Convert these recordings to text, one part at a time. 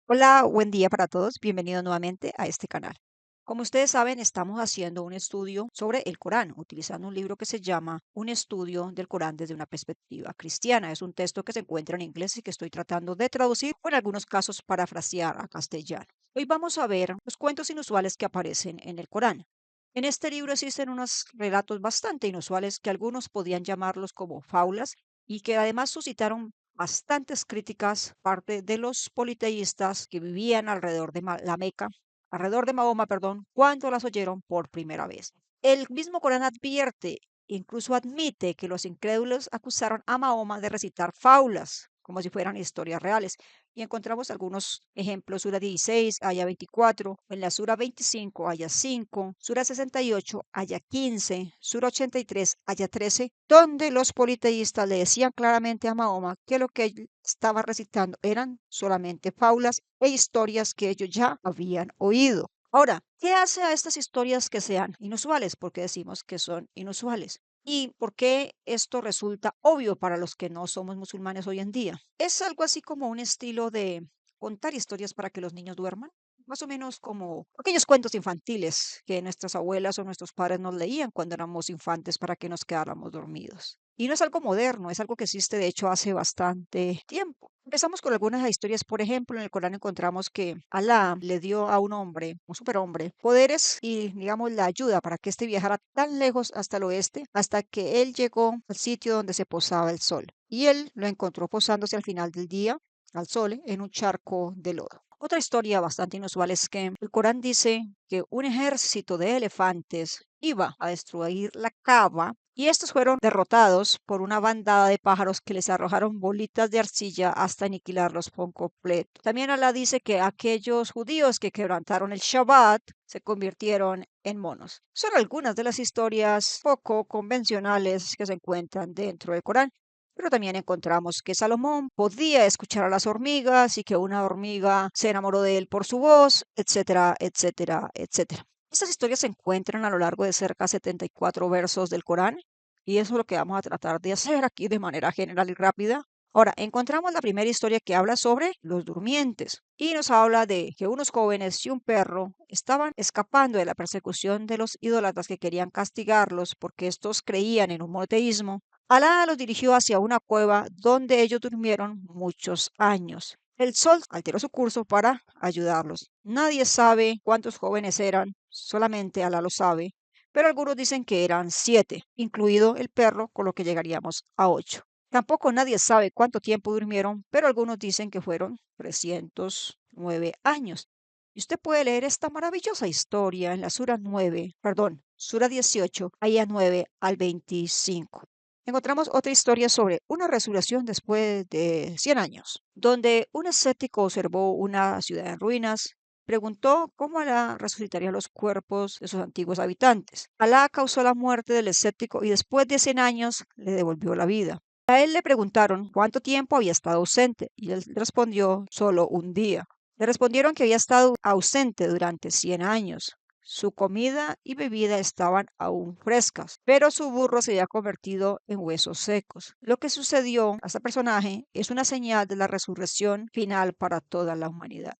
Hola, buen día para todos. Bienvenidos nuevamente a este canal. Como ustedes saben, estamos haciendo un estudio sobre el Corán, utilizando un libro que se llama Un estudio del Corán desde una perspectiva cristiana. Es un texto que se encuentra en inglés y que estoy tratando de traducir o en algunos casos parafrasear a castellano. Hoy vamos a ver los cuentos inusuales que aparecen en el Corán. En este libro existen unos relatos bastante inusuales que algunos podían llamarlos como fábulas y que además suscitaron bastantes críticas parte de los politeístas que vivían alrededor de la Meca, alrededor de Mahoma, perdón, cuando las oyeron por primera vez. El mismo Corán advierte, incluso admite que los incrédulos acusaron a Mahoma de recitar fábulas, como si fueran historias reales. Y encontramos algunos ejemplos, Sura 16, Aya 24, en la Sura 25, Aya 5, Sura 68, Aya 15, Sura 83, Aya 13, donde los politeístas le decían claramente a Mahoma que lo que él estaba recitando eran solamente fábulas e historias que ellos ya habían oído. Ahora, ¿qué hace a estas historias que sean inusuales? Porque decimos que son inusuales. ¿Y por qué esto resulta obvio para los que no somos musulmanes hoy en día? Es algo así como un estilo de contar historias para que los niños duerman, más o menos como aquellos cuentos infantiles que nuestras abuelas o nuestros padres nos leían cuando éramos infantes para que nos quedáramos dormidos. Y no es algo moderno, es algo que existe de hecho hace bastante tiempo. Empezamos con algunas historias, por ejemplo, en el Corán encontramos que Alá le dio a un hombre, un superhombre, poderes y, digamos, la ayuda para que éste viajara tan lejos hasta el oeste, hasta que él llegó al sitio donde se posaba el sol. Y él lo encontró posándose al final del día, al sol, en un charco de lodo. Otra historia bastante inusual es que el Corán dice que un ejército de elefantes iba a destruir la Kaaba y estos fueron derrotados por una bandada de pájaros que les arrojaron bolitas de arcilla hasta aniquilarlos por completo. También Alá dice que aquellos judíos que quebrantaron el Shabbat se convirtieron en monos. Son algunas de las historias poco convencionales que se encuentran dentro del Corán. Pero también encontramos que Salomón podía escuchar a las hormigas y que una hormiga se enamoró de él por su voz, etcétera, etcétera, etcétera. Estas historias se encuentran a lo largo de cerca de 74 versos del Corán y eso es lo que vamos a tratar de hacer aquí de manera general y rápida. Ahora, encontramos la primera historia que habla sobre los durmientes y nos habla de que unos jóvenes y un perro estaban escapando de la persecución de los idólatras que querían castigarlos porque estos creían en un monoteísmo. Alá los dirigió hacia una cueva donde ellos durmieron muchos años. El sol alteró su curso para ayudarlos. Nadie sabe cuántos jóvenes eran, solamente Alá lo sabe, pero algunos dicen que eran 7, incluido el perro, con lo que llegaríamos a 8. Tampoco nadie sabe cuánto tiempo durmieron, pero algunos dicen que fueron 309 años. Y usted puede leer esta maravillosa historia en la Sura 9, perdón, Sura 18, aya 9 al 25. Encontramos otra historia sobre una resurrección después de 100 años, donde un escéptico observó una ciudad en ruinas. Preguntó cómo Alá resucitaría los cuerpos de sus antiguos habitantes. Alá causó la muerte del escéptico y después de 100 años le devolvió la vida. A él le preguntaron cuánto tiempo había estado ausente y él respondió solo un día. Le respondieron que había estado ausente durante 100 años. Su comida y bebida estaban aún frescas, pero su burro se había convertido en huesos secos. Lo que sucedió a este personaje es una señal de la resurrección final para toda la humanidad.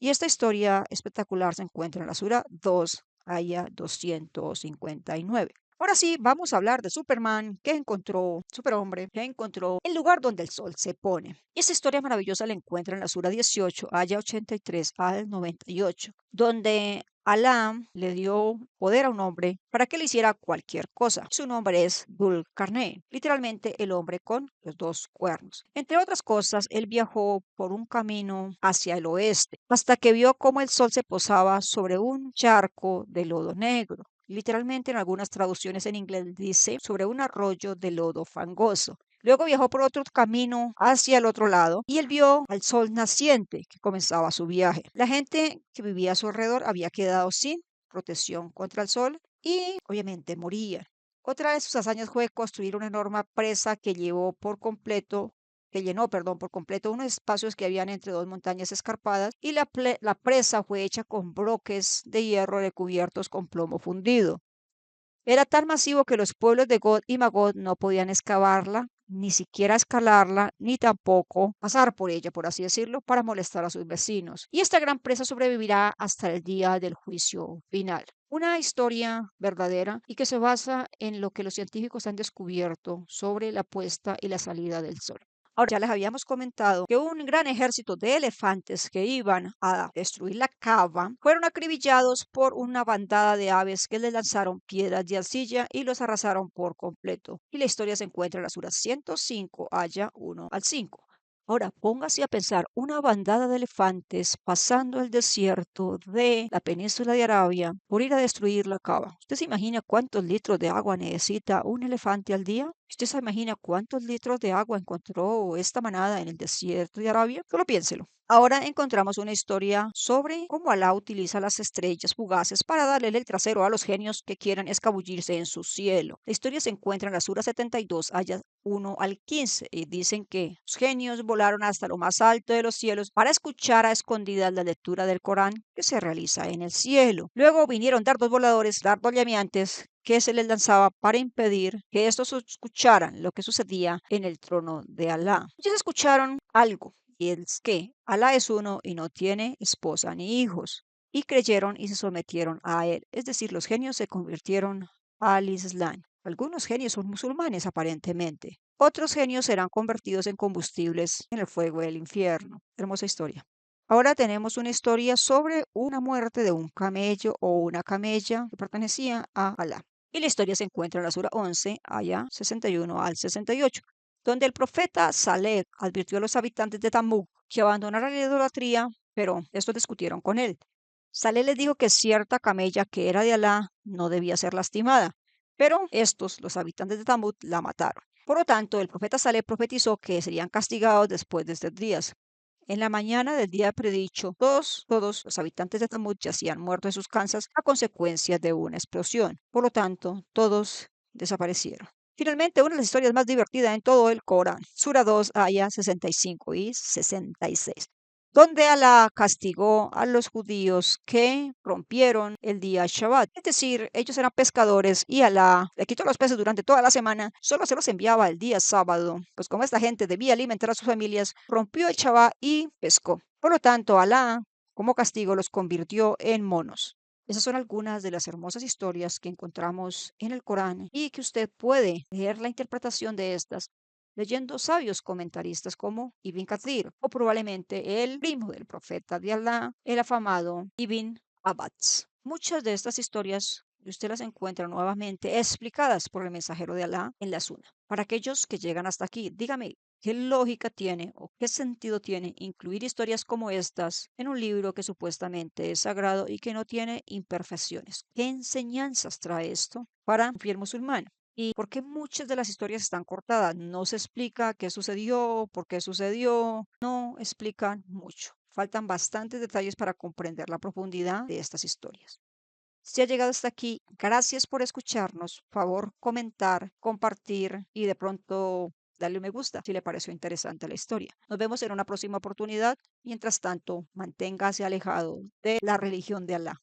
Y esta historia espectacular se encuentra en la Sura 2, aya 259. Ahora sí, vamos a hablar de Superman que encontró, Superhombre, que encontró el lugar donde el sol se pone. Y esta historia maravillosa la encuentra en la Sura 18, aya 83 al 98, donde Alá le dio poder a un hombre para que le hiciera cualquier cosa. Su nombre es Dul Carné, literalmente el hombre con los dos cuernos. Entre otras cosas, él viajó por un camino hacia el oeste, hasta que vio cómo el sol se posaba sobre un charco de lodo negro. Literalmente en algunas traducciones en inglés dice sobre un arroyo de lodo fangoso. Luego viajó por otro camino hacia el otro lado y él vio al sol naciente que comenzaba su viaje. La gente que vivía a su alrededor había quedado sin protección contra el sol y obviamente moría. Otra de sus hazañas fue construir una enorme presa que llenó, perdón, por completo unos espacios que habían entre dos montañas escarpadas y la presa fue hecha con bloques de hierro recubiertos con plomo fundido. Era tan masivo que los pueblos de God y Magog no podían excavarla ni siquiera escalarla, ni tampoco pasar por ella, por así decirlo, para molestar a sus vecinos. Y esta gran presa sobrevivirá hasta el día del juicio final. Una historia verdadera y que se basa en lo que los científicos han descubierto sobre la puesta y la salida del sol. Ahora, ya les habíamos comentado que un gran ejército de elefantes que iban a destruir la cava fueron acribillados por una bandada de aves que les lanzaron piedras de arcilla y los arrasaron por completo. Y la historia se encuentra en la Sura 105, Aya 1 al 5. Ahora póngase a pensar una bandada de elefantes pasando el desierto de la península de Arabia por ir a destruir la cava. ¿Usted se imagina cuántos litros de agua necesita un elefante al día? ¿Usted se imagina cuántos litros de agua encontró esta manada en el desierto de Arabia? Solo piénselo. Ahora encontramos una historia sobre cómo Alá utiliza las estrellas fugaces para darle el trasero a los genios que quieran escabullirse en su cielo. La historia se encuentra en la Sura 72, ayat 1 al 15, y dicen que los genios volaron hasta lo más alto de los cielos para escuchar a escondidas la lectura del Corán que se realiza en el cielo. Luego vinieron dardos voladores, dardos llameantes, que se les lanzaba para impedir que estos escucharan lo que sucedía en el trono de Alá. Ellos escucharon algo, y es que Alá es uno y no tiene esposa ni hijos, y creyeron y se sometieron a él. Es decir, los genios se convirtieron al Islam. Algunos genios son musulmanes aparentemente. Otros genios serán convertidos en combustibles en el fuego del infierno. Hermosa historia. Ahora tenemos una historia sobre una muerte de un camello o una camella que pertenecía a Alá. Y la historia se encuentra en la Sura 11, Aya 61 al 68, donde el profeta Saleh advirtió a los habitantes de Tamú que abandonaran la idolatría, pero estos discutieron con él. Saleh les dijo que cierta camella que era de Alá no debía ser lastimada, pero estos, los habitantes de Tamut, la mataron. Por lo tanto, el profeta Saleh profetizó que serían castigados después de 3 días. En la mañana del día predicho, todos los habitantes de Tamut yacían muertos en sus casas a consecuencia de una explosión. Por lo tanto, todos desaparecieron. Finalmente, una de las historias más divertidas en todo el Corán, Sura 2, Aya 65 y 66, donde Alá castigó a los judíos que rompieron el día Shabbat. Es decir, ellos eran pescadores y Alá le quitó los peces durante toda la semana, solo se los enviaba el día sábado. Pues como esta gente debía alimentar a sus familias, rompió el Shabbat y pescó. Por lo tanto, Alá, como castigo, los convirtió en monos. Esas son algunas de las hermosas historias que encontramos en el Corán y que usted puede leer la interpretación de estas leyendo sabios comentaristas como Ibn Kathir o probablemente el primo del profeta de Alá, el afamado Ibn Abbas. Muchas de estas historias usted las encuentra nuevamente explicadas por el mensajero de Alá en la Suna. Para aquellos que llegan hasta aquí, dígame, ¿qué lógica tiene o qué sentido tiene incluir historias como estas en un libro que supuestamente es sagrado y que no tiene imperfecciones? ¿Qué enseñanzas trae esto para un fiel musulmán? ¿Y por qué muchas de las historias están cortadas? No se explica qué sucedió, por qué sucedió, no explican mucho. Faltan bastantes detalles para comprender la profundidad de estas historias. Si ha llegado hasta aquí, gracias por escucharnos. Favor comentar, compartir y de pronto darle un me gusta si le pareció interesante la historia. Nos vemos en una próxima oportunidad. Mientras tanto, manténgase alejado de la religión de Alá.